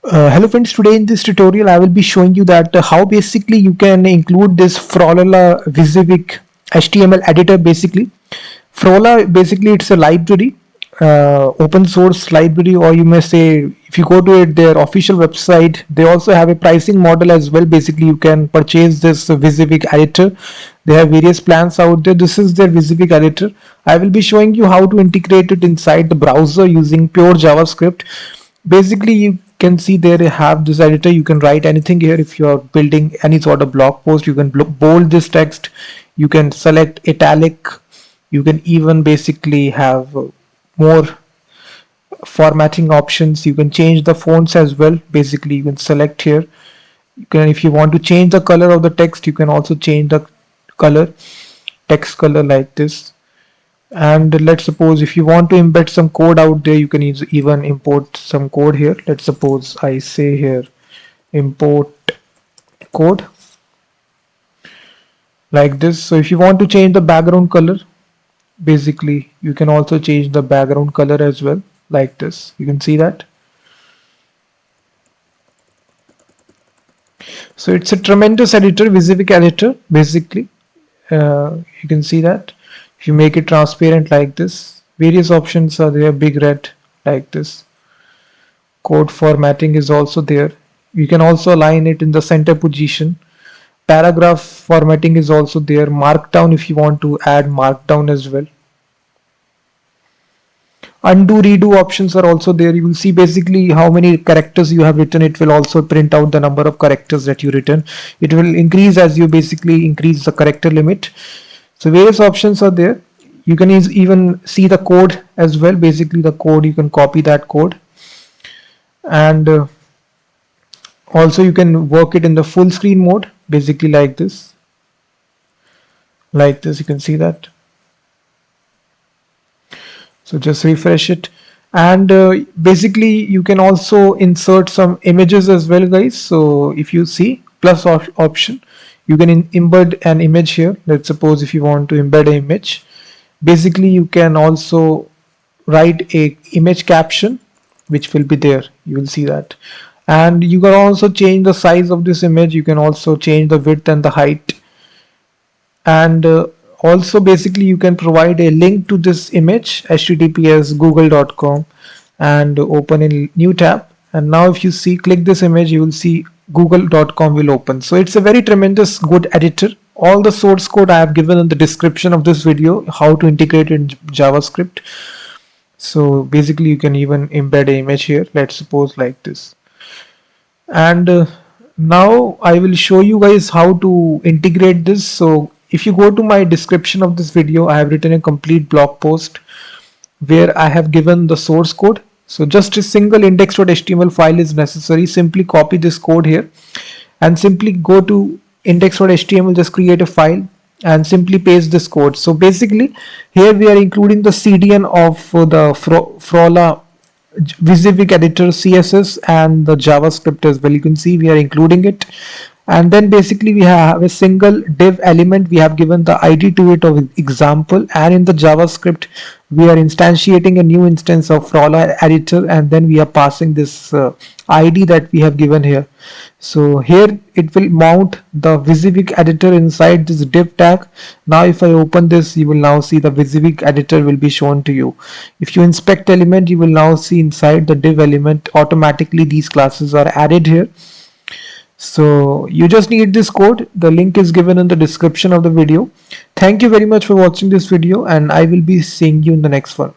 Hello friends, today in this tutorial I will be showing you that how basically you can include this Froala WYSIWYG HTML editor. Froala basically it's a library, open source library, or you may say if you go to their official website, they also have a pricing model as well. Basically you can purchase this WYSIWYG editor. They have various plans out there. This is their WYSIWYG editor. I will be showing you how to integrate it inside the browser using pure JavaScript. Basically you can see there you have this editor. You can write anything here. If you are building any sort of blog post, you can bold this text, you can select italic, you can even basically have more formatting options. You can change the fonts as well. Basically you can select here. You can, if you want to change the color of the text, you can also change the color, text color like this. And let's suppose if you want to embed some code out there, you can even import some code here. Let's suppose I say here import code like this. So if you want to change the background color, basically you can also change the background color as well like this. You can see that. So it's a tremendous editor, WYSIWYG editor. Basically you can see that. If you make it transparent like this, various options are there, big red like this. Code formatting is also there. You can also align it in the center position. Paragraph formatting is also there. Markdown, if you want to add markdown as well. Undo, redo options are also there. You will see basically how many characters you have written. It will also print out the number of characters that you written. It will increase as you basically increase the character limit. So various options are there. You can even see the code as well. Basically the code, you can copy that code, and also you can work it in the full screen mode, basically like this. You can see that. So just refresh it, and basically you can also insert some images as well, guys. So if you see plus option, you can embed an image here. Let's suppose if you want to embed an image, basically you can also write a image caption which will be there. You will see that, and you can also change the size of this image. You can also change the width and the height, and also basically you can provide a link to this image, https google.com, and open a new tab. And now if you see, click this image, you will see google.com will open. So it's a very tremendous good editor. All the source code I have given in the description of this video, how to integrate it in JavaScript. So basically you can even embed an image here, let's suppose like this. And now I will show you guys how to integrate this. So if you go to my description of this video, I have written a complete blog post where I have given the source code. So just a single index.html file is necessary. Simply copy this code here and simply go to index.html, just create a file and simply paste this code. So basically here we are including the CDN of the Froala WYSIWYG editor, CSS, and the JavaScript as well. You can see we are including it. And then basically we have a single div element. We have given the ID to it of example, and in the JavaScript we are instantiating a new instance of Froala editor, and then we are passing this ID that we have given here. So here it will mount the WYSIWYG editor inside this div tag. Now if I open this, you will now see the WYSIWYG editor will be shown to you. If you inspect element, you will now see inside the div element automatically these classes are added here. So you just need this code. The link is given in the description of the video. Thank you very much for watching this video, and I will be seeing you in the next one.